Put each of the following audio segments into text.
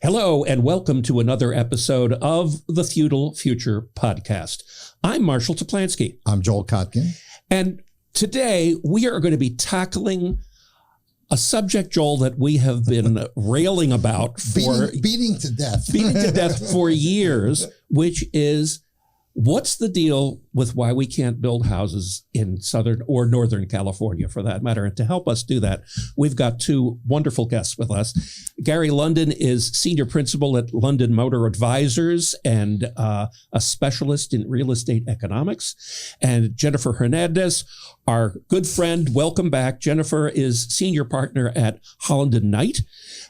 Hello and welcome to another episode of the Feudal Future Podcast. I'm Marshall Toplansky. I'm Joel Kotkin. And today we are going to be tackling a subject, Joel, that we have been railing about for beating to death for years, which is what's the deal with why we can't build houses in Southern or Northern California, for that matter? And to help us do that, we've got two wonderful guests with us. Gary London is senior principal at London Motor Advisors and a specialist in real estate economics. And Jennifer Hernandez, our good friend, welcome back. Jennifer is senior partner at Holland & Knight,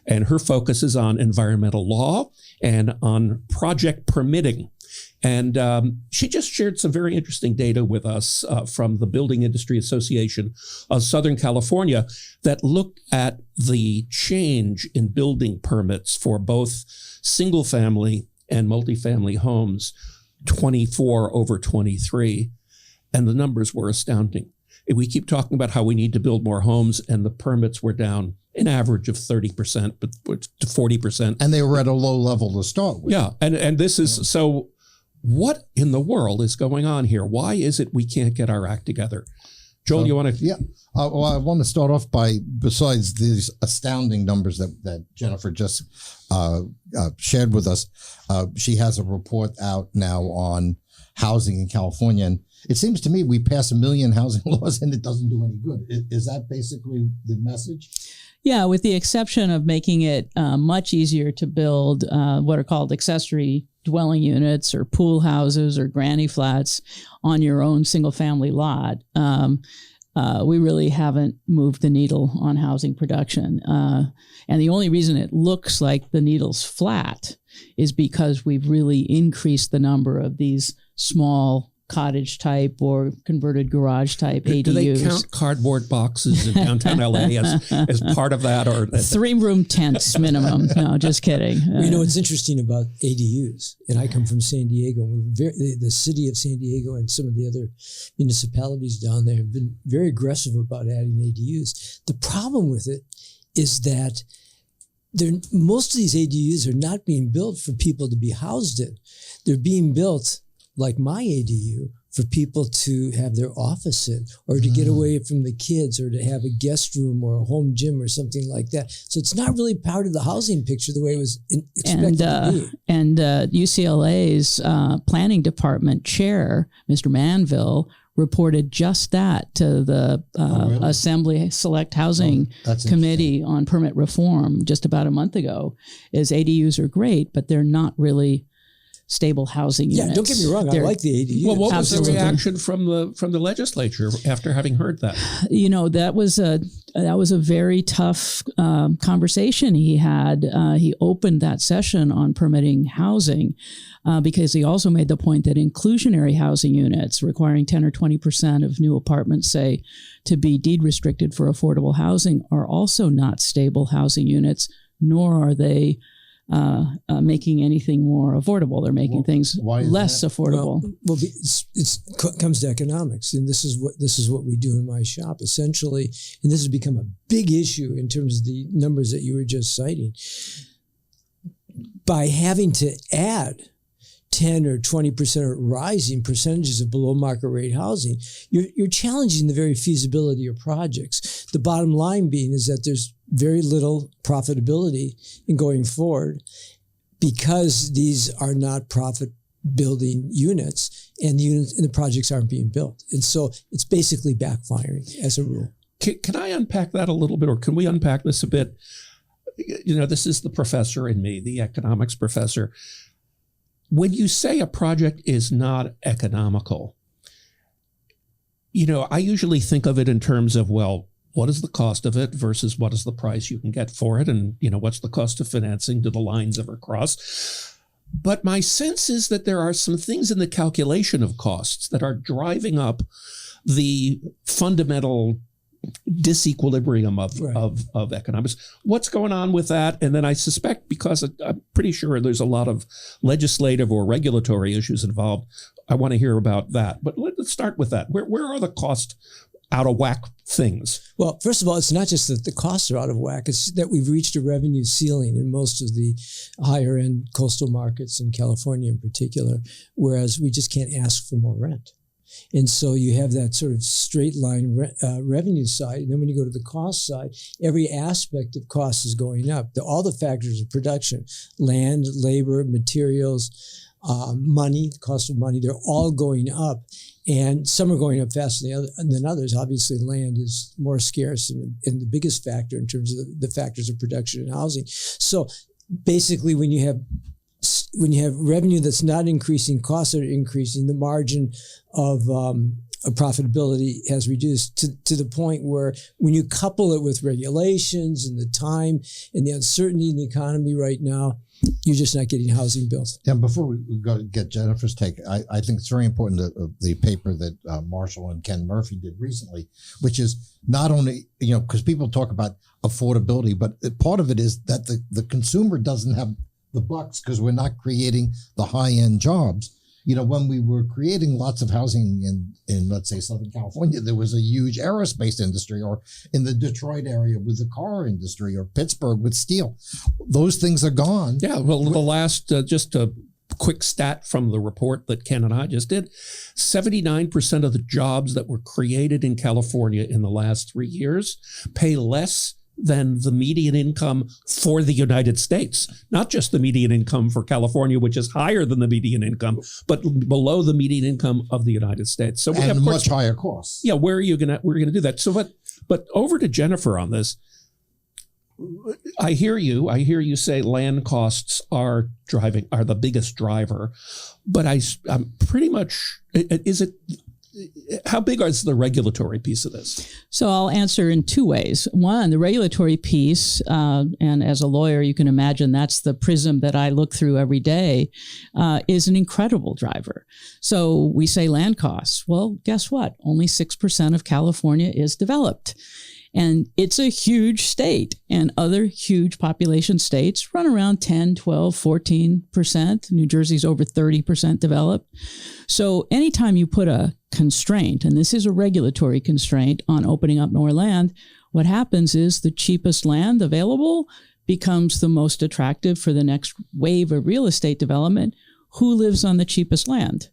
and her focus is on environmental law and on project permitting. And she just shared some very interesting data with us from the Building Industry Association of Southern California that looked at the change in building permits for both single family and multifamily homes, 24 over 23. And the numbers were astounding. We keep talking about how we need to build more homes, and the permits were down an average of 30%, but to 40%. And they were at a low level to start with. Yeah. And this is so. What in the world is going on here? Why is it we can't get our act together? Joel, you want to? Yeah. Well, I want to start off by, besides these astounding numbers that Jennifer just shared with us, she has a report out now on housing in California. And it seems to me we pass 1 million housing laws and it doesn't do any good. Is that basically the message? Yeah, with the exception of making it much easier to build what are called accessory dwelling units or pool houses or granny flats on your own single family lot. We really haven't moved the needle on housing production. And the only reason it looks like the needle's flat is because we've really increased the number of these small cottage type or converted garage type ADUs. Do they count cardboard boxes in downtown LA as part of that? Or 3-room tents minimum. No, just kidding. You know, what's interesting about ADUs, and I come from San Diego, and the city of San Diego and some of the other municipalities down there have been very aggressive about adding ADUs. The problem with it is that most of these ADUs are not being built for people to be housed in. They're being built like my ADU, for people to have their office in, or to get away from the kids, or to have a guest room or a home gym or something like that. So it's not really part of the housing picture the way it was expected to be. And UCLA's planning department chair, Mr. Manville, reported just that to the Assembly Select Housing Committee on Permit Reform just about a month ago, is ADUs are great, but they're not really stable housing units. Yeah, don't get me wrong. I like the ADU. Well, what was the reaction from the legislature after having heard that? You know, that was a very tough conversation he had. He opened that session on permitting housing because he also made the point that inclusionary housing units requiring 10 or 20% of new apartments, say, to be deed restricted for affordable housing are also not stable housing units, nor are they making anything more affordable. They're making things less affordable. Well, it comes to economics, and this is what we do in my shop essentially. And this has become a big issue in terms of the numbers that you were just citing. By having to add 10 or 20% or rising percentages of below market rate housing, you're challenging the very feasibility of projects. The bottom line being is that there's very little profitability in going forward because these are not profit building units, and the projects aren't being built. And so it's basically backfiring as a rule. Can I unpack that a little bit, or can we unpack this a bit? You know, this is the professor in me, the economics professor. When you say a project is not economical, you know, I usually think of it in terms of, well, what is the cost of it versus what is the price you can get for it? And, you know, what's the cost of financing? Do the lines ever cross? But my sense is that there are some things in the calculation of costs that are driving up the fundamental disequilibrium of economics. What's going on with that? And then I suspect, because I'm pretty sure there's a lot of legislative or regulatory issues involved, I want to hear about that. But let's start with that. Where are the cost out of whack things? Well, first of all, it's not just that the costs are out of whack. It's that we've reached a revenue ceiling in most of the higher end coastal markets in California in particular, whereas we just can't ask for more rent. And so you have that sort of straight line revenue side. And then when you go to the cost side, every aspect of cost is going up. All the factors of production, land, labor, materials, money, the cost of money, they're all going up. And some are going up faster than others. Obviously, land is more scarce and the biggest factor in terms of the factors of production and housing. So basically, when you have revenue that's not increasing, costs are increasing, the margin of profitability has reduced to the point where when you couple it with regulations and the time and the uncertainty in the economy right now, you're just not getting housing built. And before we go to get Jennifer's take, I think it's very important that the paper that Marshall and Ken Murphy did recently, which is not only, because people talk about affordability, but part of it is that the consumer doesn't have the bucks because we're not creating the high-end jobs. When we were creating lots of housing in let's say, Southern California, there was a huge aerospace industry, or in the Detroit area with the car industry, or Pittsburgh with steel. Those things are gone. Yeah, well, the last, just a quick stat from the report that Ken and I just did, 79% of the jobs that were created in California in the last 3 years pay less than the median income for the United States. Not just the median income for California, which is higher than the median income, but below the median income of the United States. So and much higher costs. Yeah, we're gonna do that. So but over to Jennifer on this. I hear you say land costs are the biggest driver, but I'm pretty much, how big is the regulatory piece of this? So I'll answer in two ways. One, the regulatory piece, and as a lawyer, you can imagine that's the prism that I look through every day, is an incredible driver. So we say land costs. Well, guess what? Only 6% of California is developed. And it's a huge state, and other huge population states run around 10, 12, 14%. New Jersey's over 30% developed. So anytime you put a constraint, and this is a regulatory constraint on opening up more land, what happens is the cheapest land available becomes the most attractive for the next wave of real estate development. Who lives on the cheapest land?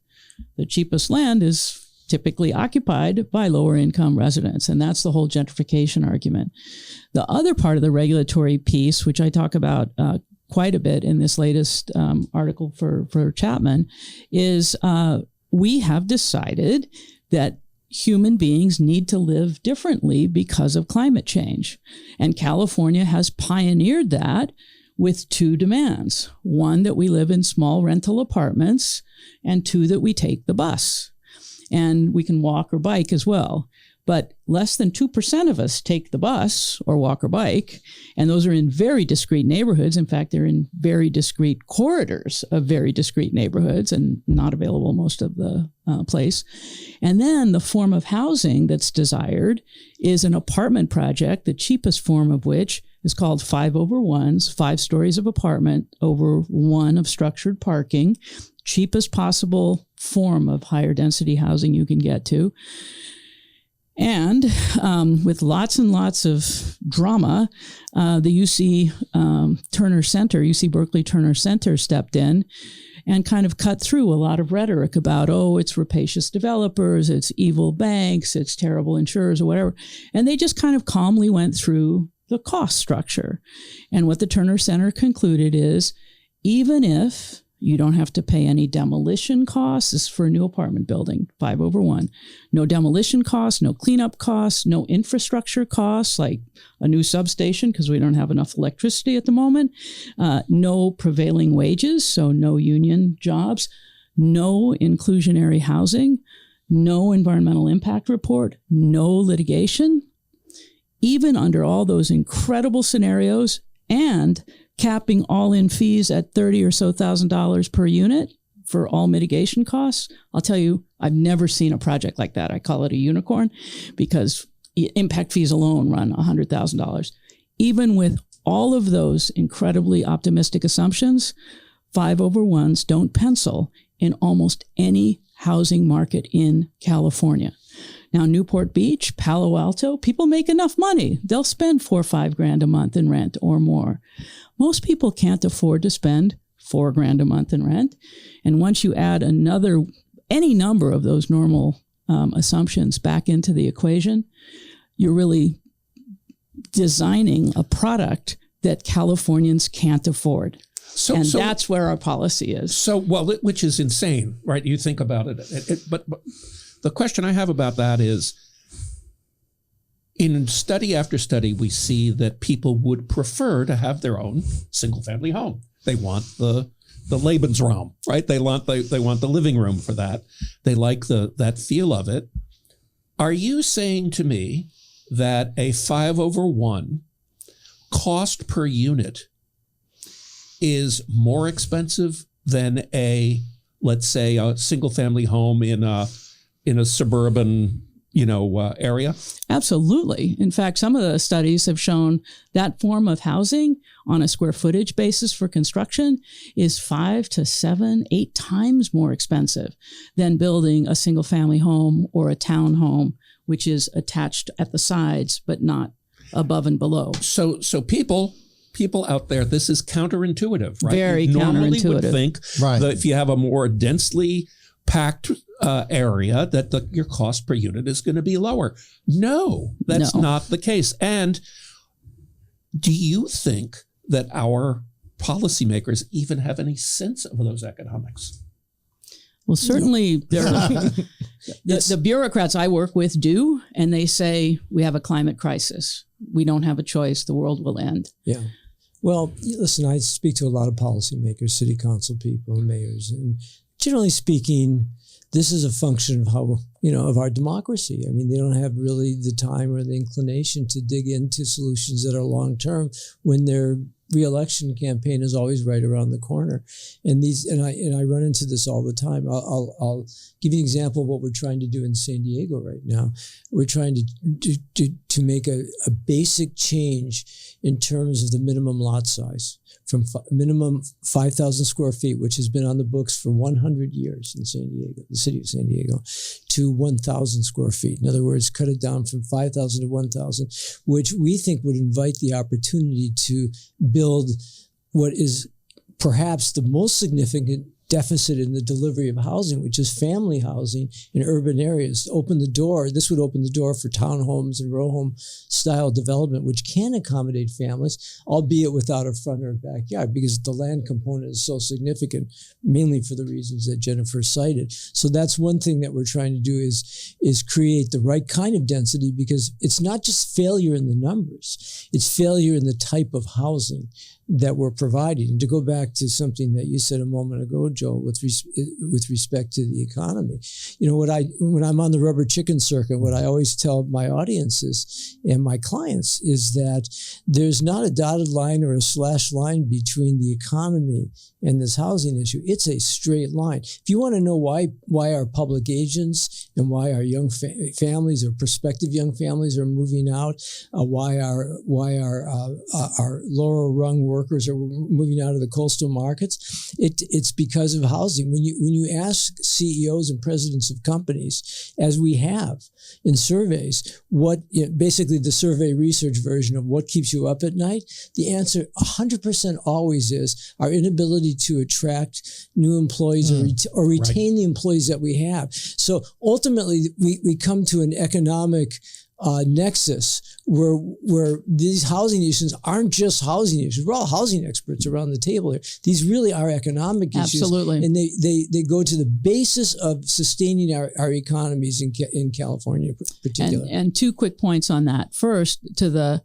The cheapest land is typically occupied by lower income residents. And that's the whole gentrification argument. The other part of the regulatory piece, which I talk about quite a bit in this latest article for Chapman, is we have decided that human beings need to live differently because of climate change. And California has pioneered that with two demands. One, that we live in small rental apartments, and two, that we take the bus. And we can walk or bike as well. But less than 2% of us take the bus or walk or bike. And those are in very discrete neighborhoods. In fact, they're in very discrete corridors of very discrete neighborhoods and not available most of the place. And then the form of housing that's desired is an apartment project, the cheapest form of which is called 5/1s, 5 stories of apartment over 1 of structured parking, cheapest possible form of higher density housing you can get to. And with lots and lots of drama, the UC Berkeley Turner Center stepped in and kind of cut through a lot of rhetoric about, it's rapacious developers, it's evil banks, it's terrible insurers or whatever. And they just kind of calmly went through the cost structure. And what the Turner Center concluded is, even if you don't have to pay any demolition costs. This is for a new apartment building, 5/1. No demolition costs, no cleanup costs, no infrastructure costs like a new substation because we don't have enough electricity at the moment. No prevailing wages, so no union jobs. No inclusionary housing. No environmental impact report. No litigation. Even under all those incredible scenarios and capping all-in fees at $30,000 or so per unit for all mitigation costs. I'll tell you, I've never seen a project like that. I call it a unicorn because impact fees alone run $100,000. Even with all of those incredibly optimistic assumptions, 5/1s don't pencil in almost any housing market in California. Now, Newport Beach, Palo Alto, people make enough money. They'll spend $4 or $5 a month in rent or more. Most people can't afford to spend $4 a month in rent. And once you add any number of those normal assumptions back into the equation, you're really designing a product that Californians can't afford. So that's where our policy is. So, which is insane, right? You think about it. But the question I have about that is, in study after study, we see that people would prefer to have their own single-family home. They want the Lebensraum, right? They want the living room for that. They like that feel of it. Are you saying to me that a 5/1 cost per unit is more expensive than let's say a single family home in a suburban, area? Absolutely. In fact, some of the studies have shown that form of housing on a square footage basis for construction is 5 to 7, 8 times more expensive than building a single family home or a townhome, which is attached at the sides, but not above and below. So people out there, this is counterintuitive, right? Very you normally counterintuitive. would think that if you have a more densely packed area, that your cost per unit is going to be lower. No, that's not the case. And do you think that our policymakers even have any sense of those economics? Well, certainly the bureaucrats I work with do, and they say we have a climate crisis. We don't have a choice. The world will end. Yeah. Well, listen, I speak to a lot of policymakers, city council people, mayors, and generally speaking, this is a function of how, of our democracy. I mean, they don't have really the time or the inclination to dig into solutions that are long-term when their re-election campaign is always right around the corner. And I run into this all the time. I'll give you an example of what we're trying to do in San Diego right now. We're trying to make a basic change in terms of the minimum lot size from minimum 5,000 square feet, which has been on the books for 100 years in San Diego, the city of San Diego, to 1,000 square feet. In other words, cut it down from 5,000 to 1,000, which we think would invite the opportunity to build what is perhaps the most significant deficit in the delivery of housing, which is family housing in urban areas. This would open the door for townhomes and row home style development, which can accommodate families, albeit without a front or a backyard, because the land component is so significant, mainly for the reasons that Jennifer cited. So that's one thing that we're trying to do is create the right kind of density, because it's not just failure in the numbers, it's failure in the type of housing that we're providing. And to go back to something that you said a moment ago, Joel, with respect to the economy, when I'm on the rubber chicken circuit, what I always tell my audiences and my clients is that there's not a dotted line or a slash line between the economy and this housing issue. It's a straight line. If you want to know why our public agents and why our young families or prospective young families are moving out, why our lower rung workers are moving out of the coastal markets, it's because of housing. When you ask CEOs and presidents of companies, as we have in surveys, basically the survey research version of what keeps you up at night, the answer 100% always is our inability to attract new employees or retain the employees that we have. So ultimately, we come to an economic nexus where these housing issues aren't just housing issues. We're all housing experts around the table here. These really are economic issues. Absolutely. And they go to the basis of sustaining our economies in California in particular. And 2 quick points on that. First, to the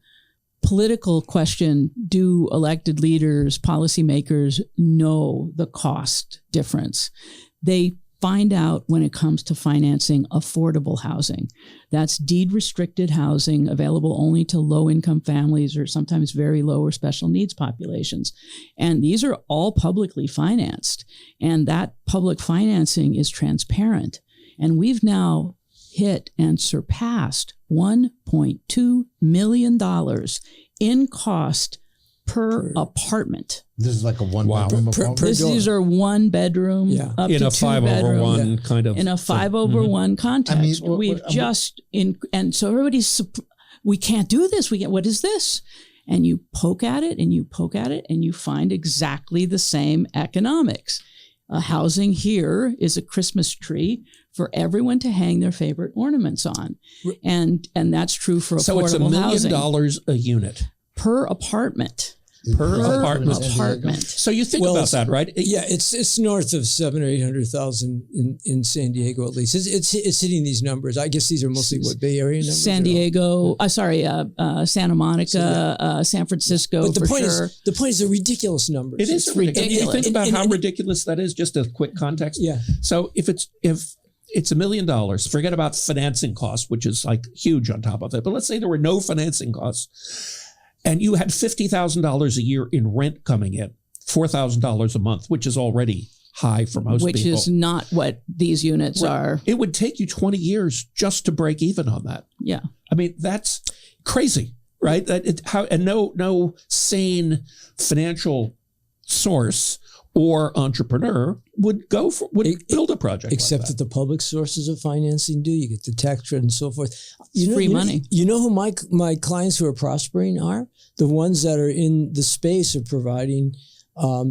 political question, do elected leaders, policymakers know the cost difference? They find out when it comes to financing affordable housing. That's deed-restricted housing available only to low-income families or sometimes very low or special needs populations. And these are all publicly financed. And that public financing is transparent. And we've now hit and surpassed $1.2 million in cost per apartment. This is like a one Wow. bedroom Per- apartment. per- These are 1 bedroom Yeah. up In to a 2 5/1 bedroom. kind of In a thing. 5/1 context. I mean, We've just and so everybody's we can't do this. What is this? And you poke at it and you poke at it and you find exactly the same economics. Housing here is a Christmas tree for everyone to hang their favorite ornaments on, and that's true for affordable So it's $1 million housing a unit. per apartment. Per apartment. Apartment. So you think Well, about that, right? Yeah, it's north of 700,000 or 800,000 in San Diego at least. It's hitting these numbers. I guess these are mostly what Bay Area numbers. San Diego, Santa Monica, San Francisco. But the for point sure. is, the ridiculous numbers. It is It's ridiculous. You ridiculous. think about how And- ridiculous that is. Just a quick context. Yeah. So if it's $1 million, forget about financing costs, which is like huge on top of it. But let's say there were no financing costs, and you had $50,000 a year in rent coming in, $4,000 a month, which is already high for most which people. is not what these units are. It would take you 20 years just to break even on that. Yeah. I mean, that's crazy, right? And no sane financial source or entrepreneur would build a project Except like that the public sources of financing do. You get the tax credit and so forth. Free money. You know who my clients who are prospering are? The ones that are in the space of providing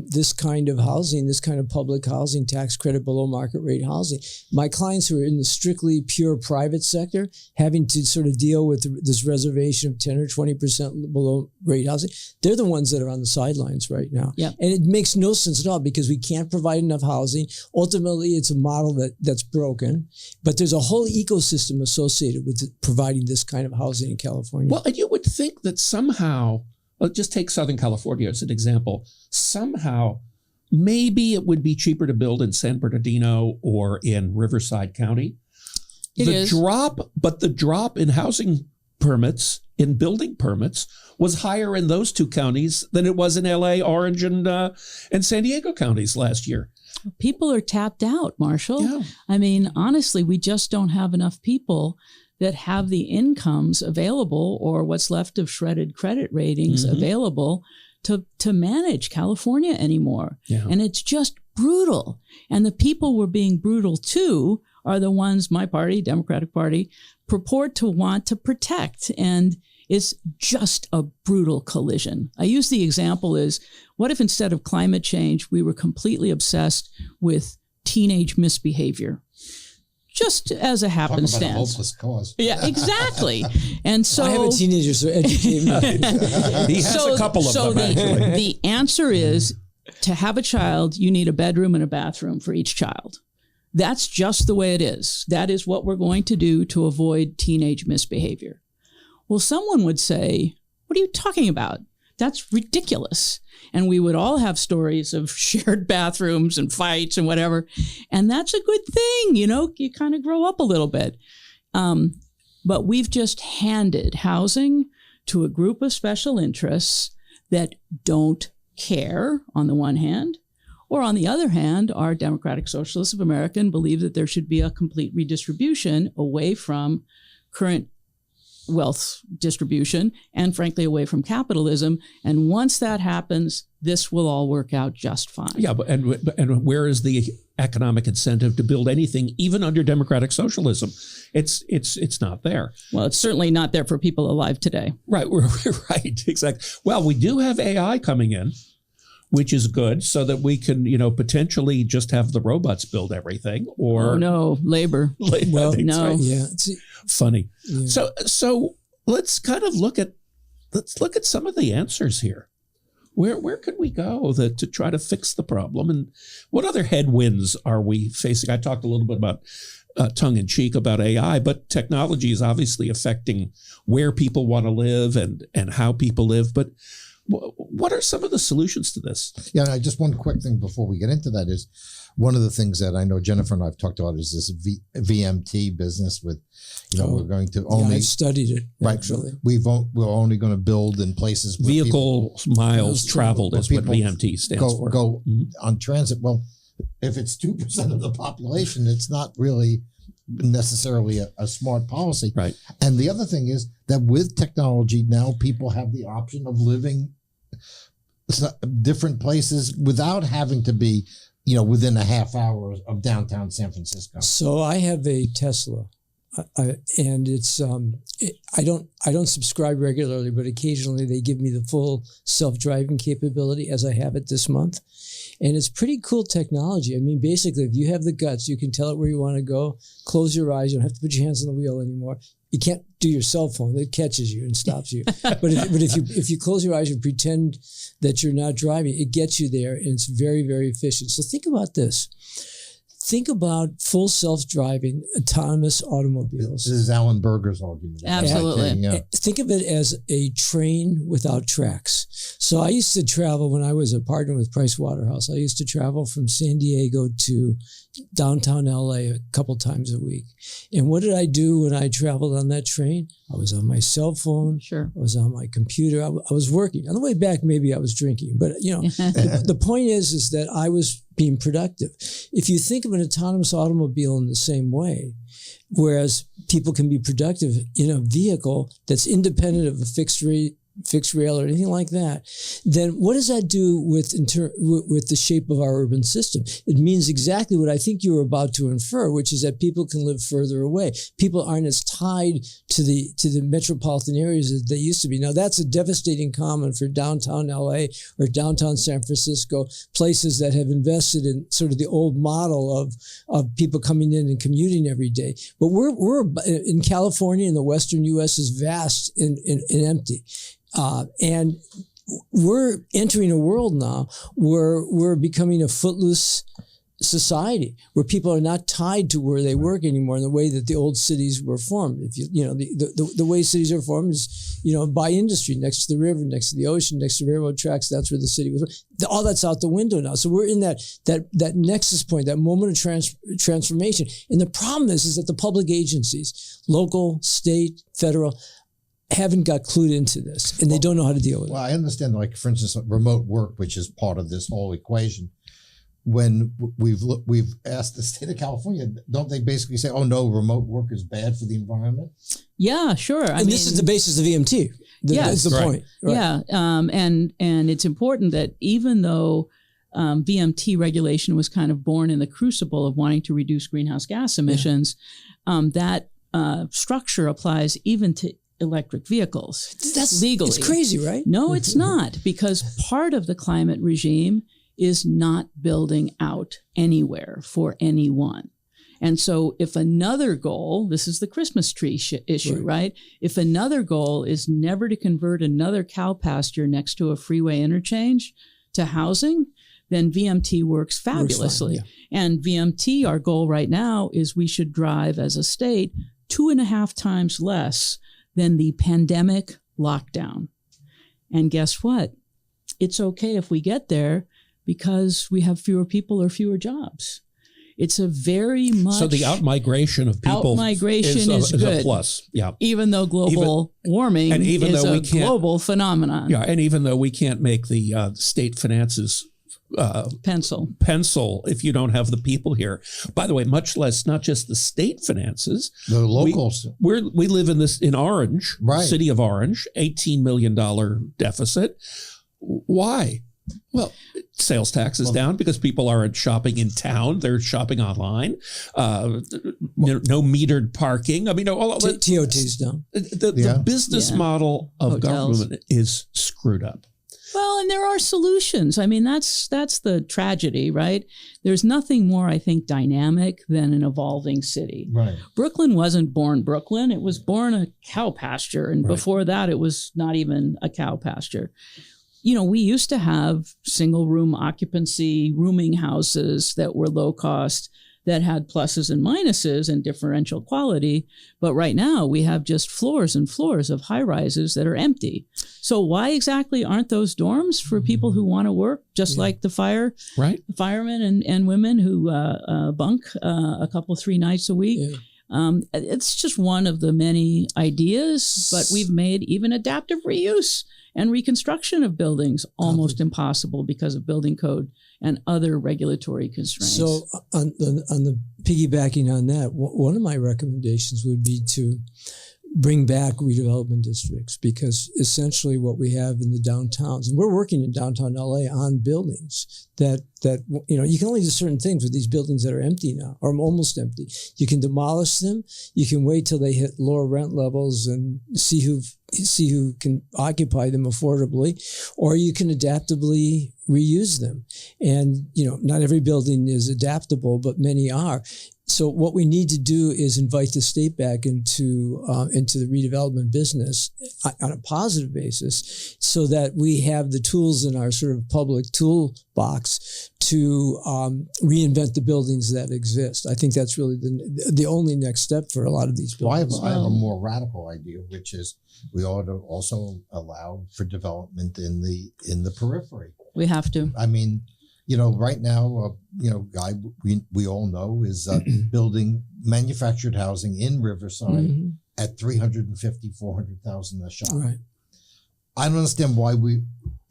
this kind of housing, this kind of public housing, tax credit below market rate housing. My clients who are in the strictly pure private sector, having to sort of deal with this reservation of 10 or 20% below rate housing, they're the ones that are on the sidelines right now. Yep. And it makes no sense at all because we can't provide enough housing. Ultimately, it's a model that's broken, but there's a whole ecosystem associated with providing this kind of housing in California. Well, and you would think that somehow, just take Southern California as an example, somehow maybe it would be cheaper to build in San Bernardino or in Riverside County. The drop in housing permits, in building permits, was higher in those two counties than it was in LA, Orange, and San Diego counties last year. People are tapped out, Marshall. Yeah. I mean, honestly, we just don't have enough people that have the incomes available or what's left of shredded credit ratings available to manage California anymore. Yeah. And it's just brutal. And the people we're being brutal to are the ones my party, Democratic Party, purport to want to protect. And it's just a brutal collision. I use the example is, what if instead of climate change, we were completely obsessed with teenage misbehavior? Just as a Talk about a happenstance. hopeless cause. Yeah, exactly. And so I have a teenager, so educate me. He has a couple of them, actually. the answer is to have a child, you need a bedroom and a bathroom for each child. That's just the way it is. That is what we're going to do to avoid teenage misbehavior. Well, someone would say, what are you talking about? That's ridiculous. And we would all have stories of shared bathrooms and fights and whatever. And that's a good thing. You know, you kind of grow up a little bit. But we've just handed housing to a group of special interests that don't care on the one hand, or on the other hand, our Democratic Socialists of America believe that there should be a complete redistribution away from current wealth distribution and frankly away from capitalism. And once that happens, this will all work out just fine. Yeah, and where is the economic incentive to build anything, even under democratic socialism? It's not there. Well, it's certainly not there for people alive today. Right, right, exactly. Well, we do have AI coming in, which is good, so that we can, potentially just have the robots build everything. Or Oh no, labor. Well, no. Yeah. Funny. Yeah. So let's kind of look at some of the answers here. Where could we go to try to fix the problem, and what other headwinds are we facing? I talked a little bit about tongue in cheek about AI, but technology is obviously affecting where people want to live and how people live. But what are some of the solutions to this? Yeah, just one quick thing before we get into that is one of the things that I know Jennifer and I have talked about is this VMT business with, we're going to only I studied it actually. We're only going to build in places where Vehicle miles traveled is what people VMT stands for. Go on transit. Well, if it's 2% of the population, it's not really necessarily a smart policy. Right. And the other thing is that with technology now, people have the option of living different places without having to be, within a half hour of downtown San Francisco? So I have a Tesla, and it's I don't subscribe regularly, but occasionally they give me the full self-driving capability, as I have it this month, and it's pretty cool technology. I mean, basically, if you have the guts, you can tell it where you want to go. Close your eyes; you don't have to put your hands on the wheel anymore. You can't do your cell phone; it catches you and stops you. but if you close your eyes and pretend that you're not driving, it gets you there, and it's very, very efficient. So think about this. Think about full self-driving autonomous automobiles. This is Alan Berger's argument. Absolutely. Yeah. Think of it as a train without tracks. So I used to travel when I was a partner with Price Waterhouse. I used to travel from San Diego to downtown LA a couple times a week. And what did I do when I traveled on that train? I was on my cell phone. Sure. I was on my computer. I was working. On the way back, maybe I was drinking. But, the point is that I was being productive. If you think of an autonomous automobile in the same way, whereas people can be productive in a vehicle that's independent of a fixed rail or anything like that, then what does that do with the shape of our urban system? It means exactly what I think you were about to infer, which is that people can live further away. People aren't as tied to the metropolitan areas as they used to be. Now, that's a devastating comment for downtown LA or downtown San Francisco, places that have invested in sort of the old model of people coming in and commuting every day. But we're in California, and the Western U.S. is vast and empty. And we're entering a world now where we're becoming a footloose society, where people are not tied to where they work anymore in the way that the old cities were formed. If the way cities are formed is, by industry, next to the river, next to the ocean, next to railroad tracks. That's where the city was. All that's out the window now. So we're in that nexus point, that moment of transformation. And the problem is that the public agencies, local, state, federal, haven't got clued into this, and they don't know how to deal with it. Well, I understand, like, for instance, remote work, which is part of this whole equation. When we've asked the state of California, don't they basically say, "Oh no, remote work is bad for the environment"? Yeah, sure. And this is the basis of EMT. That's the point. Right. Yeah, and it's important that even though VMT regulation was kind of born in the crucible of wanting to reduce greenhouse gas emissions, that structure applies even to electric vehicles. That's legally. It's crazy, right? No, it's not, because part of the climate regime is not building out anywhere for anyone. And so if another goal, this is the Christmas tree issue, right? If another goal is never to convert another cow pasture next to a freeway interchange to housing, then VMT works fabulously. Works fine, And VMT, our goal right now is we should drive as a state 2.5 times less than the pandemic lockdown. And guess what? It's okay if we get there because we have fewer people or fewer jobs. It's a very much... So the outmigration of people is good. a plus. Yeah. Even though global warming is a global phenomenon. Yeah, and even though we can't make the state finances pencil if you don't have the people here. By the way, much less not just the state finances, the locals. We live in Orange, right. City of Orange, $18 million deficit. Why? Well, sales tax is down because people aren't shopping in town; they're shopping online. No metered parking. I mean, TOT's down. The business model of hotels. government is screwed up. Well, and there are solutions. I mean, that's the tragedy, right? There's nothing more, I think, dynamic than an evolving city. Right. Brooklyn wasn't born Brooklyn. It was born a cow pasture. And before that, it was not even a cow pasture. We used to have single room occupancy rooming houses that were low cost, that had pluses and minuses and differential quality. But right now we have just floors and floors of high rises that are empty. So why exactly aren't those dorms for people who want to work, just like the firemen and women who bunk a couple, 3 nights a week? Yeah. It's just one of the many ideas, but we've made even adaptive reuse and reconstruction of buildings almost impossible because of building code and other regulatory constraints. So on the piggybacking on that, one of my recommendations would be to bring back redevelopment districts, because essentially what we have in the downtowns, and we're working in downtown LA on buildings that you can only do certain things with these buildings that are empty now or almost empty. You can demolish them. You can wait till they hit lower rent levels and see who can occupy them affordably, or you can adaptively reuse them. And not every building is adaptable, but many are. So what we need to do is invite the state back into the redevelopment business on a positive basis, so that we have the tools in our sort of public toolbox to reinvent the buildings that exist. I think that's really the only next step for a lot of these buildings. Well, I have a more radical idea, which is we ought to also allow for development in the periphery. We have to. I mean, right now, guy we all know is building manufactured housing in Riverside at $350,000, $400,000 a shop. Right. I don't understand why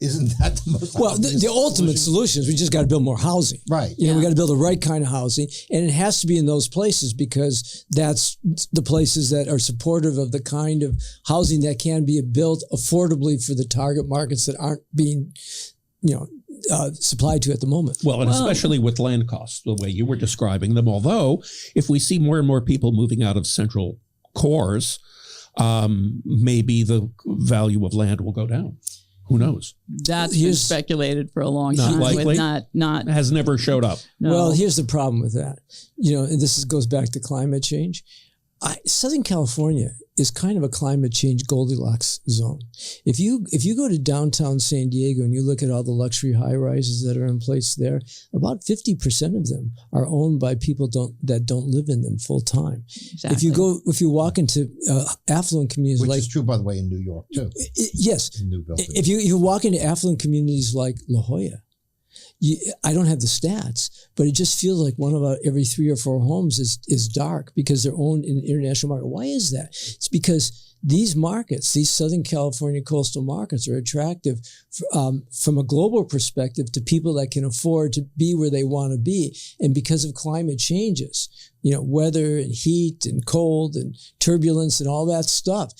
isn't that the most well. The ultimate solution is we just got to build more housing. Right. We got to build the right kind of housing, and it has to be in those places, because that's the places that are supportive of the kind of housing that can be built affordably for the target markets that aren't being, supplied to at the moment. Well, and especially with land costs, the way you were describing them. Although, if we see more and more people moving out of central cores, maybe the value of land will go down. Who knows? That's been speculated for a long Not time. likely. With not has never showed up. No. Well, here's the problem with that. And this goes back to climate change. Southern California is kind of a climate change Goldilocks zone. If you go to downtown San Diego and you look at all the luxury high rises that are in place there, about 50% of them are owned by people that don't live in them full time. Exactly. If you walk into affluent communities, which is true, by the way, in New York too. Yes. In new buildings. If you walk into affluent communities like La Jolla, I don't have the stats, but it just feels like one about every 3 or 4 homes is dark because they're owned in the international market. Why is that? It's because these markets, these Southern California coastal markets, are attractive from a global perspective to people that can afford to be where they want to be. And because of climate changes, weather and heat and cold and turbulence and all that stuff,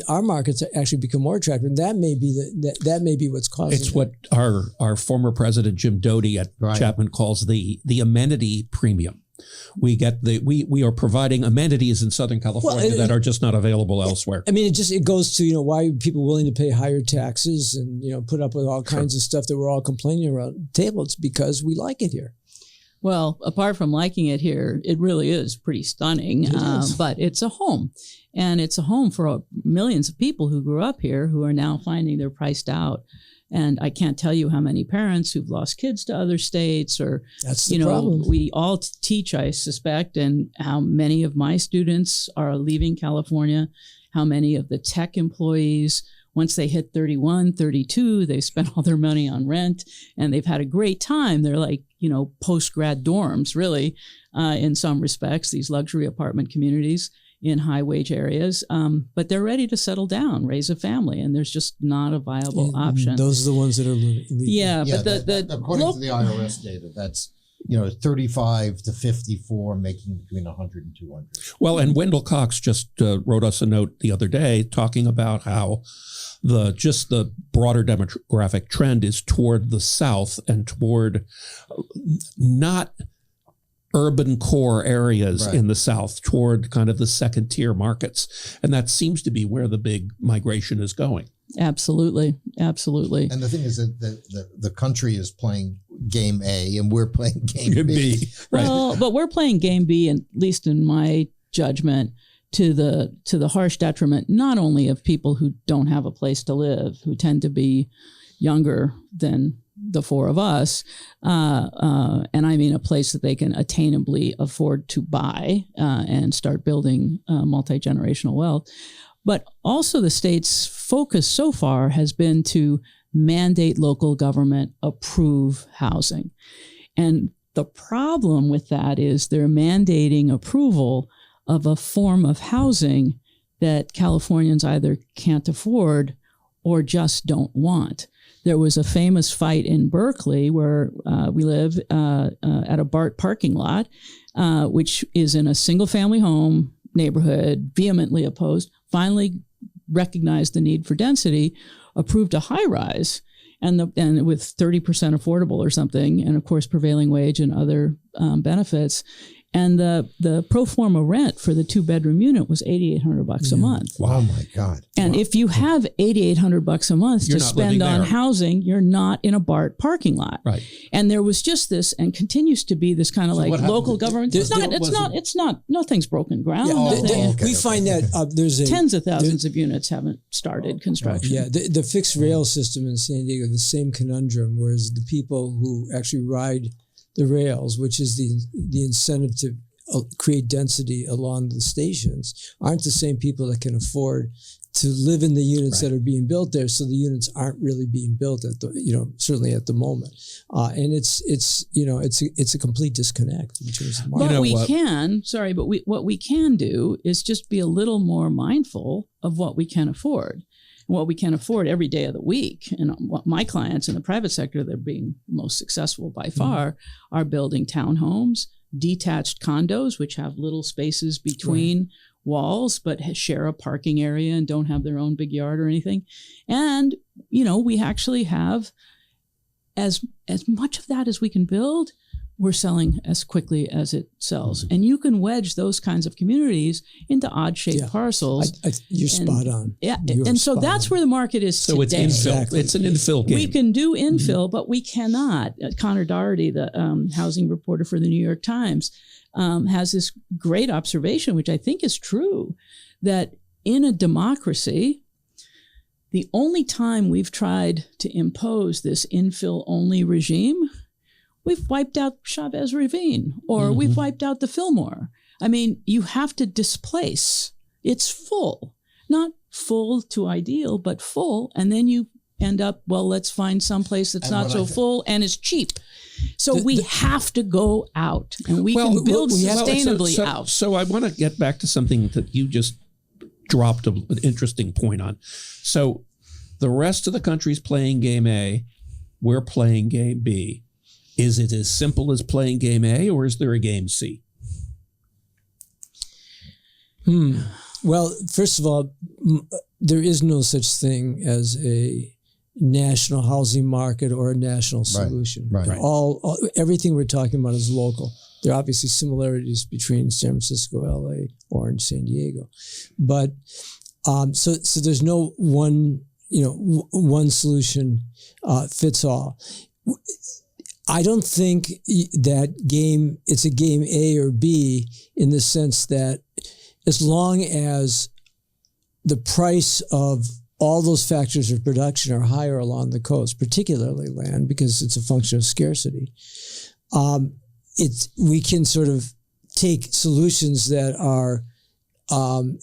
our markets actually become more attractive. And that may be that may be what's causing It's what our former president Jim Doty at Chapman calls the amenity premium. We we are providing amenities in Southern California that are just not available elsewhere. I mean, it goes to why are people willing to pay higher taxes and put up with all kinds of stuff that we're all complaining around the table. It's because we like it here. Well, apart from liking it here, it really is pretty stunning. But it's a home, and it's a home for millions of people who grew up here who are now finding they're priced out. And I can't tell you how many parents who've lost kids to other states, or, that's the problem. We all teach, I suspect, and how many of my students are leaving California, how many of the tech employees, once they hit 31, 32, they spent all their money on rent and they've had a great time. They're like, post-grad dorms, really, in some respects, these luxury apartment communities in high wage areas, but they're ready to settle down, raise a family, and there's just not a viable option. Those are the ones that are leaving. Yeah, but according to the IRS data, that's 35 to 54, making between 100 and 200. Well, and Wendell Cox just wrote us a note the other day talking about how the broader demographic trend is toward the South and toward not urban core areas in the South, toward kind of the second tier markets. And that seems to be where the big migration is going. Absolutely. And the thing is that the country is playing game A and we're playing game B. Right. Well, but we're playing game B, at least in my judgment, to the harsh detriment not only of people who don't have a place to live, who tend to be younger than the four of us, and I mean a place that they can attainably afford to buy and start building multi-generational wealth. But also the state's focus so far has been to mandate local government approve housing. And the problem with that is they're mandating approval of a form of housing that Californians either can't afford or just don't want. There was a famous fight in Berkeley where we live at a BART parking lot, which is in a single family home neighborhood, vehemently opposed, finally recognized the need for density, approved a high rise, and with 30% affordable or something, and of course prevailing wage and other benefits. And the pro forma rent for the 2-bedroom unit was $8,800 a month. Wow. Oh my God. And if you have $8,800 a month to spend on housing, you're not in a BART parking lot. Right. And there was just this, and continues to be this kind of like local government. Nothing's broken ground. We find that there's tens of thousands of units haven't started construction. Yeah, the fixed rail system in San Diego, the same conundrum, whereas the people who actually ride the rails, which is the incentive to create density along the stations, aren't the same people that can afford to live in the units that are being built there. So the units aren't really being built certainly at the moment. And it's a complete disconnect in terms of market. But what we can do is just be a little more mindful of what we can afford. What we can afford every day of the week. And what my clients in the private sector that are being most successful by far are building townhomes, detached condos, which have little spaces between walls, but share a parking area and don't have their own big yard or anything. And, we actually have as much of that as we can build, we're selling as quickly as it sells. And you can wedge those kinds of communities into odd-shaped parcels. You're spot on. Yeah, so that's where the market is today. It's infill. Exactly. It's an infill game. We can do infill, but we cannot. Connor Doherty, the housing reporter for the New York Times, has this great observation, which I think is true, that in a democracy, the only time we've tried to impose this infill-only regime, we've wiped out Chavez Ravine, or we've wiped out the Fillmore. I mean, you have to displace. It's full, not full to ideal, but full. And then you end up, let's find some place that's not so full and is cheap. So we have to go out, and we can build sustainably out. So I want to get back to something that you just dropped an interesting point on. So the rest of the country's playing game A, we're playing game B. Is it as simple as playing game A, or is there a game C? Well, first of all, there is no such thing as a national housing market or a national solution. Right. Everything we're talking about is local. There are obviously similarities between San Francisco, LA, Orange, San Diego, but so there's no one solution fits all. I don't think that it's a game A or B, in the sense that as long as the price of all those factors of production are higher along the coast, particularly land, because it's a function of scarcity, we can sort of take solutions that are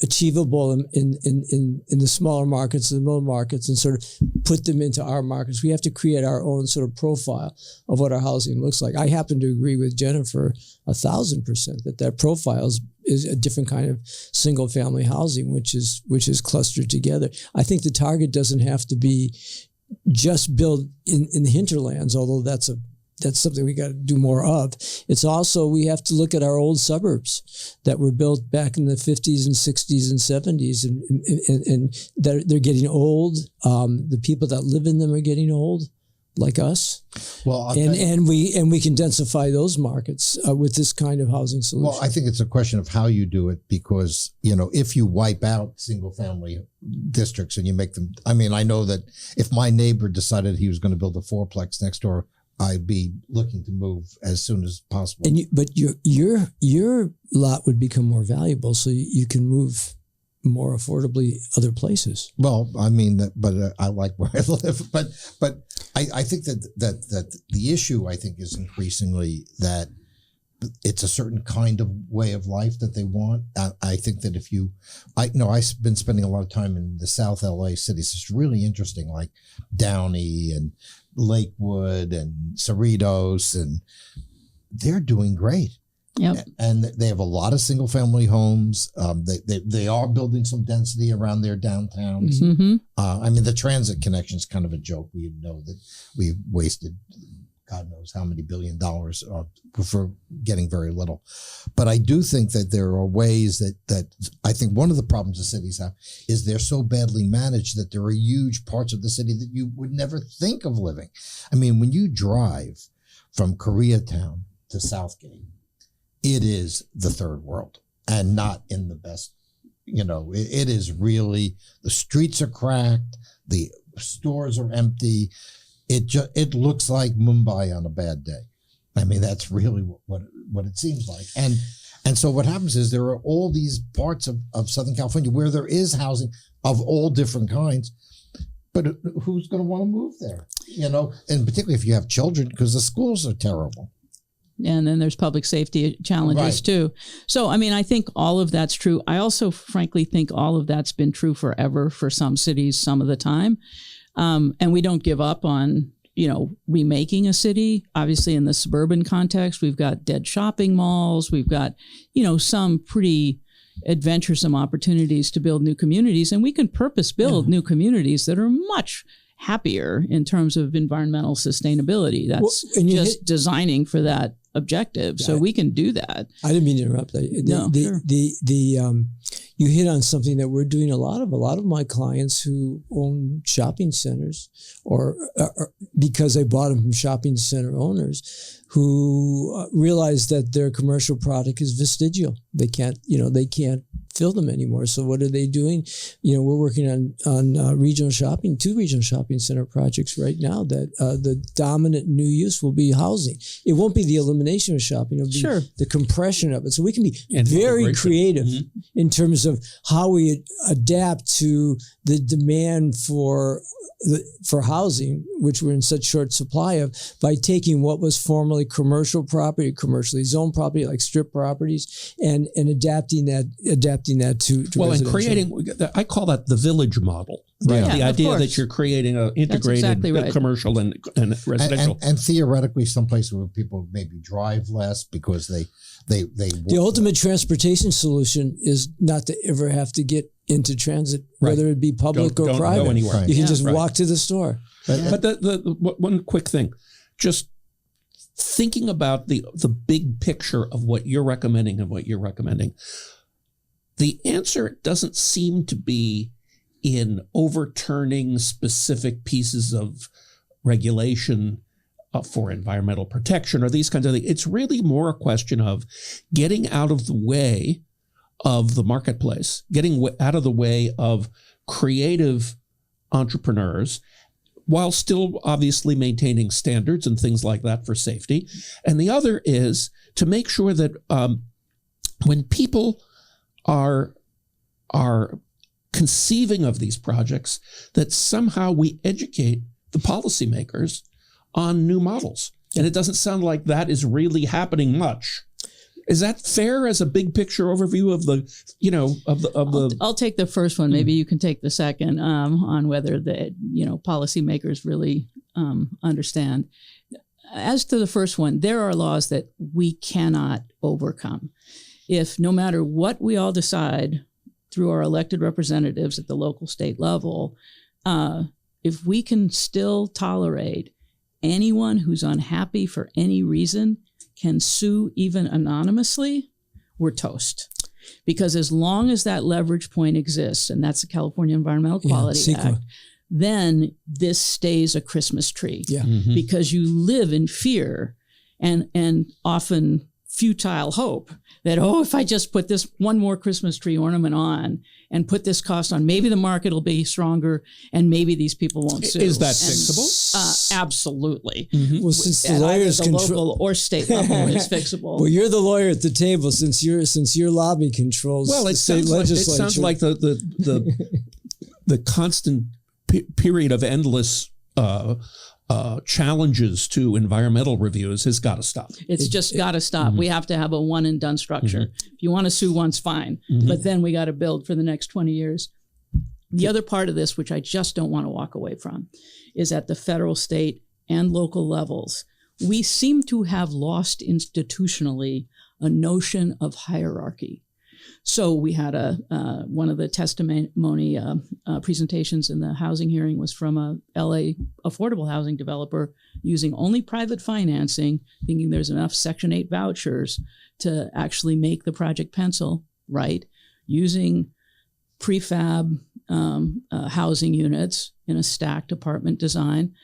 achievable in the smaller markets, the middle markets, and sort of put them into our markets. We have to create our own sort of profile of what our housing looks like. I happen to agree with Jennifer 1,000% that profile is a different kind of single family housing, which is clustered together. I think the target doesn't have to be just built in the hinterlands, although that's something we got to do more of. It's also, we have to look at our old suburbs that were built back in the 50s and 60s and 70s, and they're getting old. The people that live in them are getting old, like us. Well, and we can densify those markets with this kind of housing solution. Well, I think it's a question of how you do it, because if you wipe out single family districts and you make them, I know that if my neighbor decided he was going to build a fourplex next door, I'd be looking to move as soon as possible. But your lot would become more valuable, so you can move more affordably other places. Well, but I like where I live. But I think that the issue, I think, is increasingly that it's a certain kind of way of life that they want. I think that I've been spending a lot of time in the South LA cities. It's really interesting, like Downey and Lakewood and Cerritos, and they're doing great. Yep. And they have a lot of single family homes. They are building some density around their downtowns. Mm-hmm. The transit connection is kind of a joke. We know that we've wasted God knows how many $1 billion for getting very little. But I do think that there are ways that I think one of the problems the cities have is they're so badly managed that there are huge parts of the city that you would never think of living. I mean, when you drive from Koreatown to Southgate, it is the third world and not in the best. It is really, the streets are cracked, the stores are empty. It looks like Mumbai on a bad day. I mean, that's really what it seems like. And so what happens is there are all these parts of Southern California where there is housing of all different kinds, but who's going to want to move there? And particularly if you have children, because the schools are terrible. And then there's public safety challenges too. So, I mean, I think all of that's true. I also frankly think all of that's been true forever for some cities, some of the time. And we don't give up on, remaking a city. Obviously, in the suburban context, we've got dead shopping malls. We've got, some pretty adventuresome opportunities to build new communities. And we can purpose build new communities that are much happier in terms of environmental sustainability. That's designing for that objective. So we can do that. I didn't mean to interrupt. You hit on something that we're doing a lot of my clients who own shopping centers or because they bought them from shopping center owners who realize that their commercial product is vestigial. They can't fill them anymore. So what are they doing? We're working on two regional shopping center projects right now that the dominant new use will be housing. It won't be the elimination of shopping. It'll be the compression of it. So we can be very creative in terms of how we adapt to the demand for housing, which we're in such short supply of, by taking what was formerly commercial property, commercially zoned property like strip properties, and adapting that to and creating, I call that the village model, right? Yeah, the idea that you're creating an integrated commercial and residential. And theoretically, some places where people maybe drive less because they the ultimate transportation solution is not to ever have to get into transit, whether it be public or private. Go anywhere. You can just walk to the store. But the one quick thing, just thinking about the big picture of what you're recommending the answer doesn't seem to be in overturning specific pieces of regulation for environmental protection or these kinds of things. It's really more a question of getting out of the way of the marketplace, getting out of the way of creative entrepreneurs while still obviously maintaining standards and things like that for safety. And the other is to make sure that when people are conceiving of these projects, that somehow we educate the policymakers on new models. And it doesn't sound like that is really happening much. Is that fair as a big picture overview of the, I'll take the first one. Maybe you can take the second on whether the, policymakers really understand. As to the first one, there are laws that we cannot overcome. If no matter what we all decide through our elected representatives at the local state level, if we can still tolerate anyone who's unhappy for any reason can sue even anonymously, we're toast. Because as long as that leverage point exists, and that's the California Environmental Quality Act, then this stays a Christmas tree. Yeah. Because you live in fear and often futile hope that, if I just put this one more Christmas tree ornament on and put this cost on, maybe the market will be stronger and maybe these people won't sue. Is that fixable? Absolutely. Well, since the lawyers the local or state level is fixable. Well, you're the lawyer at the table since your lobby controls the state legislature. It sounds like the constant period of endless challenges to environmental reviews has got to stop. It's just got to stop. We have to have a one and done structure. If you want to sue once, fine. But then we got to build for the next 20 years. The other part of this, which I just don't want to walk away from, is at the federal, state, and local levels, we seem to have lost institutionally a notion of hierarchy. So we had one of the testimony presentations in the housing hearing was from a LA affordable housing developer using only private financing, thinking there's enough Section 8 vouchers to actually make the project pencil, right? Using prefab housing units in a stacked apartment design,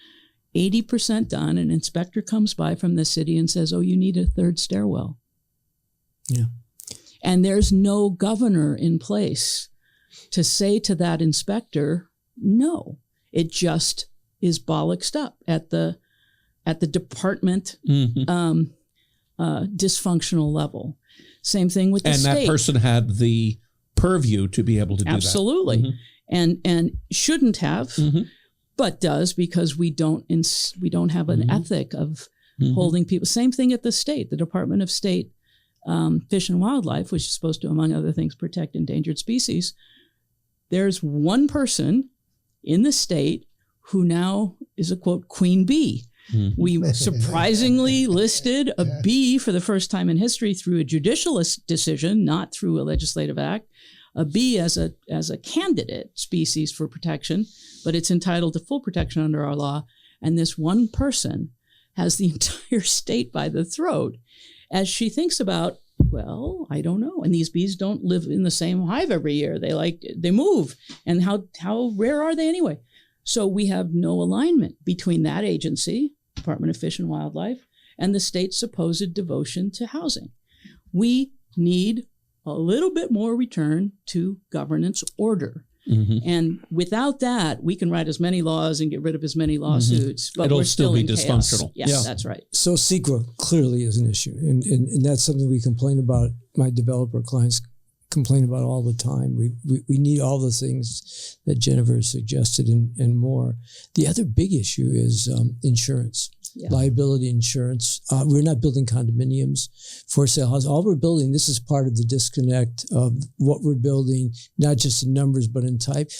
80% done. An inspector comes by from the city and says, oh, you need a third stairwell. Yeah. And there's no governor in place to say to that inspector, no. It just is bollocksed up at the department dysfunctional level. Same thing with the state. And that person had the purview to be able to do that. Absolutely. And shouldn't have, but does, because we don't have an ethic of holding people. Same thing at the state, the Department of State Fish and Wildlife, which is supposed to, among other things, protect endangered species. There's one person in the state who now is a, quote, queen bee. We surprisingly listed a bee for the first time in history through a judicial decision, not through a legislative act, a bee as a candidate species for protection, but it's entitled to full protection under our law. And this one person has the entire state by the throat as she thinks about, well, I don't know. And these bees don't live in the same hive every year. They move. And how rare are they anyway? So we have no alignment between that agency, Department of Fish and Wildlife, and the state's supposed devotion to housing. We need a little bit more return to governance order. And without that, we can write as many laws and get rid of as many lawsuits, but It'll we're still be in chaos. dysfunctional. Yes, Yeah. that's right. So CEQA clearly is an issue. And that's something we complain about. My developer clients complain about all the time. We need all the things that Jennifer suggested and more. The other big issue is insurance. Yeah. Liability insurance. We're not building condominiums, for sale houses. All we're building, this is part of the disconnect of what we're building, not just in numbers, but in type.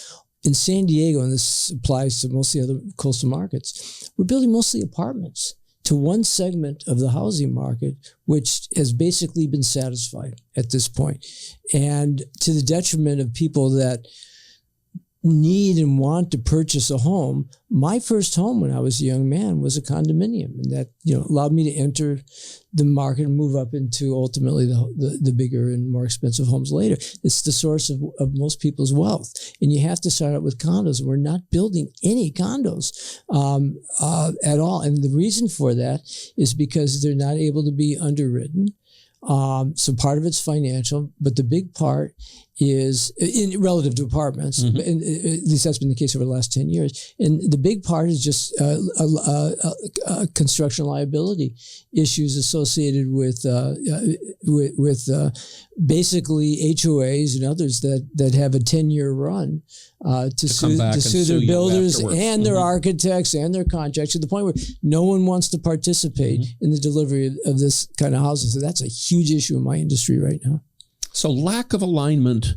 In San Diego, and this applies to most of the other coastal markets, we're building mostly apartments to one segment of the housing market, which has basically been satisfied at this point, and to the detriment of people that need and want to purchase a home. My first home when I was a young man was a condominium, and that allowed me to enter the market and move up into ultimately the bigger and more expensive homes later. It's the source of most people's wealth, and you have to start out with condos. And we're not building any condos at all, and the reason for that is because they're not able to be underwritten. So part of it's financial, but the big part is relative to apartments, and at least that's been the case over the last 10 years. And the big part is just construction liability issues associated with basically HOAs and others that have a 10-year run to sue their builders and their architects and their contractors, to the point where no one wants to participate in the delivery of this kind of housing. So that's a huge issue in my industry right now. So lack of alignment.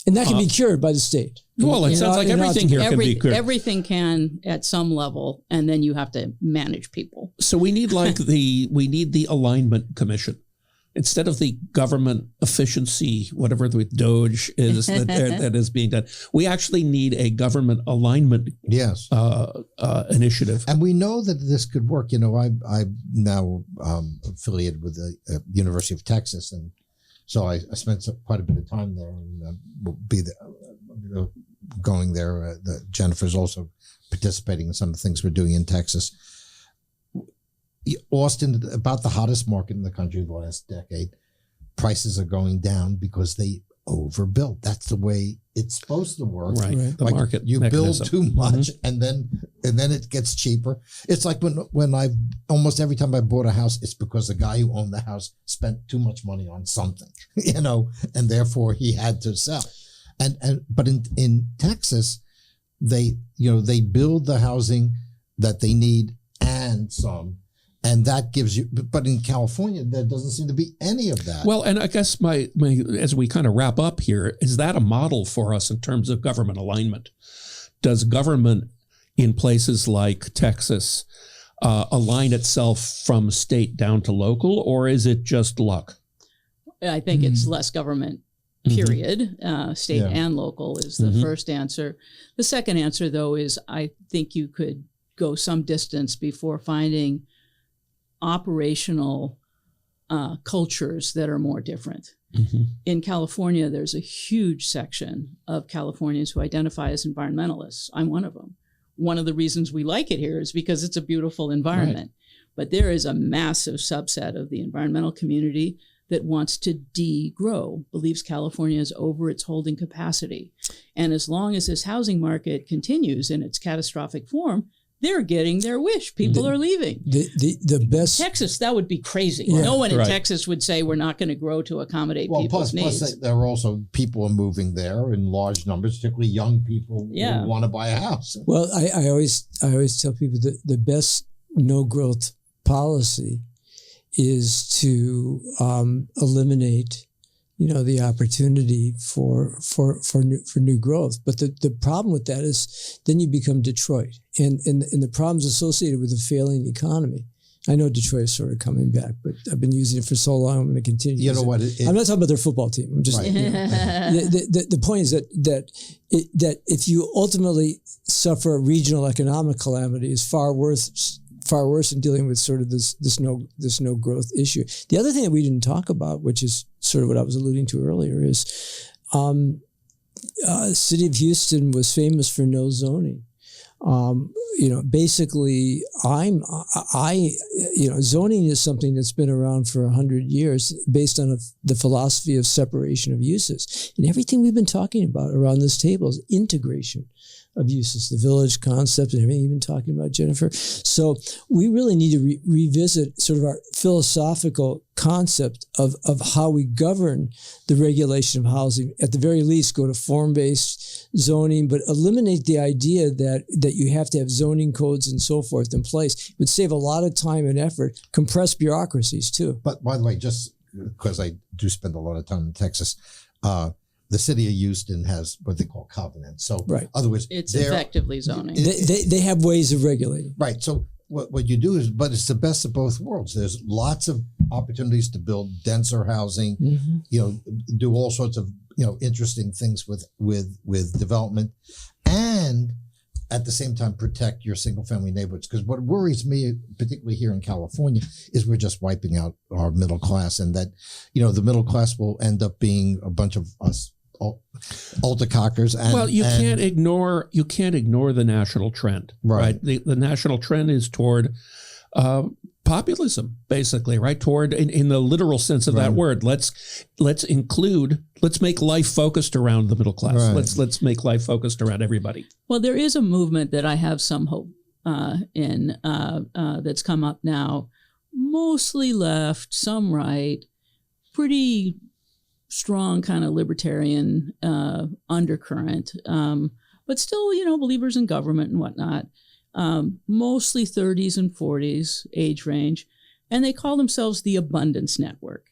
And that can be cured by the state. Well, it sounds like everything here can be cured. Everything can at some level, and then you have to manage people. So we need the alignment commission. Instead of the government efficiency, whatever the Doge is that is being done, we actually need a government alignment initiative. And we know that this could work. I'm now affiliated with the University of Texas, and so I spent quite a bit of time there, and will be going there. Jennifer's also participating in some of the things we're doing in Texas. Austin, about the hottest market in the country the last decade. Prices are going down because they overbuilt. That's the way it's supposed to work. Right. The market you mechanism. build too much and then it gets cheaper. It's like when I almost every time I bought a house, it's because the guy who owned the house spent too much money on something, and therefore he had to sell. But in Texas, they build the housing that they need and some. And that gives you, but in California, there doesn't seem to be any of that. Well, and I guess my as we kind of wrap up here, is that a model for us in terms of government alignment? Does government in places like Texas align itself from state down to local, or is it just luck? I think it's less government period. State Yeah. and local is the first answer. The second answer, though, is I think you could go some distance before finding operational cultures that are more different. In California, there's a huge section of Californians who identify as environmentalists. I'm one of them. One of the reasons we like it here is because it's a beautiful environment. But there is a massive subset of the environmental community that wants to degrow, believes California is over its holding capacity. And as long as this housing market continues in its catastrophic form, they're getting their wish. People are leaving. The best Texas, that would be crazy. Yeah. No one in Texas would say we're not going to grow to accommodate people's needs. Plus, there are also people are moving there in large numbers, particularly young people who want to buy a house. Well, I always tell people that the best no growth policy is to eliminate, the opportunity for new growth. But the problem with that is then you become Detroit, and the problems associated with a failing economy. I know Detroit is sort of coming back, but I've been using it for so long. I'm going to continue. You know what? I'm not talking about their football team. I'm just the point is that if you ultimately suffer a regional economic calamity, is far worse in dealing with sort of this no growth issue. The other thing that we didn't talk about, which is sort of what I was alluding to earlier, is city of Houston was famous for no zoning. Basically, zoning is something that's been around for 100 years based on the philosophy of separation of uses. And everything we've been talking about around this table is integration of uses, the village concept and everything you've been talking about, Jennifer. So we really need to revisit sort of our philosophical concept of how we govern the regulation of housing. At the very least, go to form-based zoning, but eliminate the idea that you have to have zoning codes and so forth in place. It would save a lot of time and effort, compress bureaucracies too. But by the way, just because I do spend a lot of time in Texas, the city of Houston has what they call covenants. So, in other words, it's effectively zoning. They have ways of regulating. Right. So what you do is, but it's the best of both worlds. There's lots of opportunities to build denser housing, do all sorts of, interesting things with development, and at the same time protect your single family neighborhoods. Because what worries me, particularly here in California, is we're just wiping out our middle class, and that, the middle class will end up being a bunch of us ultra-cockers. You can't ignore the national trend, right? The national trend is toward populism, basically, right? Toward, in the literal sense of that word, let's make life focused around the middle class. Right. Let's make life focused around everybody. Well, there is a movement that I have some hope in that's come up now, mostly left, some right, pretty strong kind of libertarian undercurrent, but still, believers in government and whatnot, mostly 30s and 40s age range, and they call themselves the Abundance Network.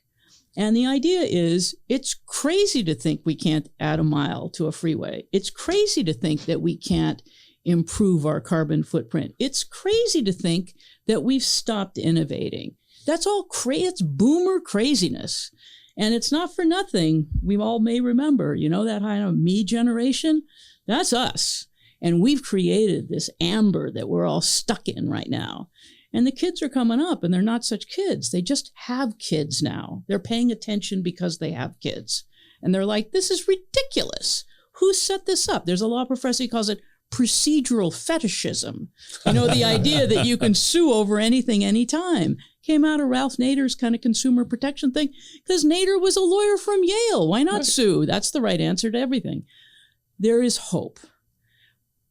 And the idea is it's crazy to think we can't add a mile to a freeway. It's crazy to think that we can't improve our carbon footprint. It's crazy to think that we've stopped innovating. That's all it's boomer craziness. And it's not for nothing. We all may remember, that kind of me generation, that's us. And we've created this amber that we're all stuck in right now. And the kids are coming up and they're not such kids. They just have kids now. They're paying attention because they have kids. And they're like, this is ridiculous. Who set this up? There's a law professor, he calls it procedural fetishism. The idea that you can sue over anything, anytime. Came out of Ralph Nader's kind of consumer protection thing because Nader was a lawyer from Yale. Why not sue? That's the right answer to everything. There is hope,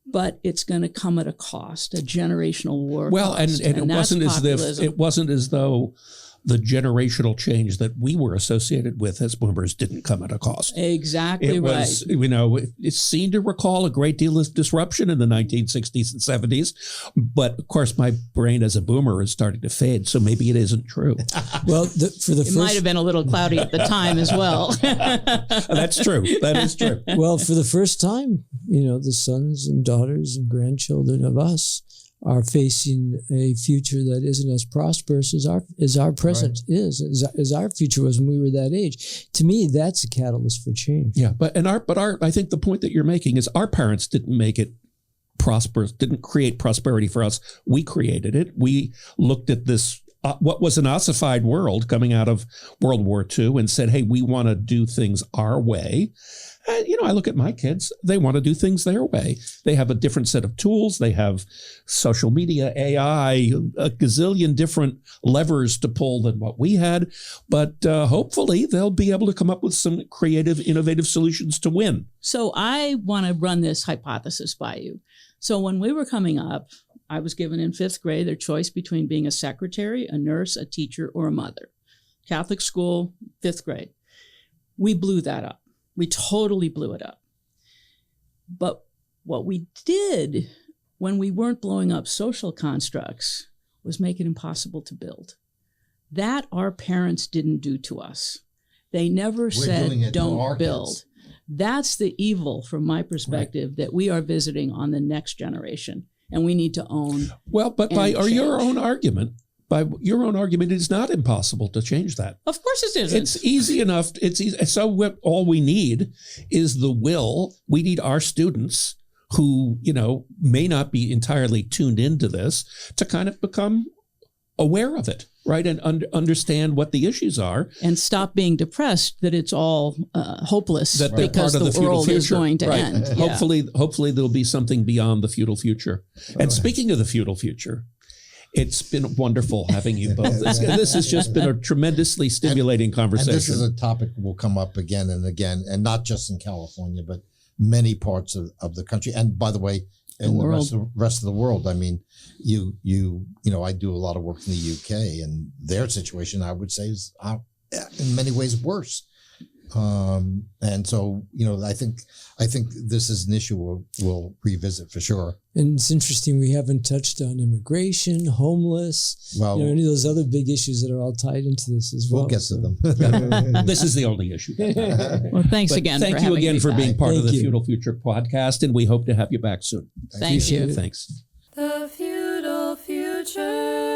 but it's going to come at a cost, a generational war. Well, cost, and it wasn't as though the generational change that we were associated with as boomers didn't come at a cost. Exactly right. It seemed to recall a great deal of disruption in the 1960s and 70s. But, of course, my brain as a boomer is starting to fade, so maybe it isn't true. Well, it might have been a little cloudy at the time as well. That's true. That is true. Well, for the first time, the sons and daughters and grandchildren of us are facing a future that isn't as prosperous as our present as our future was when we were that age. To me, that's a catalyst for change. Yeah, but I think the point that you're making is our parents didn't make it prosperous, didn't create prosperity for us. We created it. We looked at this, what was an ossified world coming out of World War II, and said, hey, we want to do things our way. And, I look at my kids, they want to do things their way. They have a different set of tools. They have social media, AI, a gazillion different levers to pull than what we had. But hopefully they'll be able to come up with some creative, innovative solutions to win. So I want to run this hypothesis by you. So when we were coming up, I was given in 5th grade their choice between being a secretary, a nurse, a teacher, or a mother. Catholic school, 5th grade. We blew that up. We totally blew it up. But what we did when we weren't blowing up social constructs was make it impossible to build. That our parents didn't do to us. They never said, don't build. That's the evil, from my perspective, that we are visiting on the next generation. And we need to own. Well, but by your own argument, it is not impossible to change that. Of course it isn't. It's easy enough. It's easy. So all we need is the will. We need our students who, may not be entirely tuned into this to kind of become aware of it, right? And understand what the issues are. And stop being depressed that it's all hopeless that because part of the world is going to end. Yeah. Hopefully there'll be something beyond the feudal future. And speaking of the feudal future, it's been wonderful having you both. This has just been a tremendously stimulating conversation. And this is a topic will come up again and again, and not just in California, but many parts of the country. And by the way, in the rest of the world. I mean, you know, I do a lot of work in the UK, and their situation, I would say, is in many ways worse. And so, you know, I think this is an issue we'll revisit for sure. And it's interesting, we haven't touched on immigration, homeless, any of those other big issues that are all tied into this as well. We'll get to them. This is the only issue. Well, thanks again. Thank you again for being part of the Feudal Future podcast, and we hope to have you back soon. Thank you. Thanks. The Feudal Future.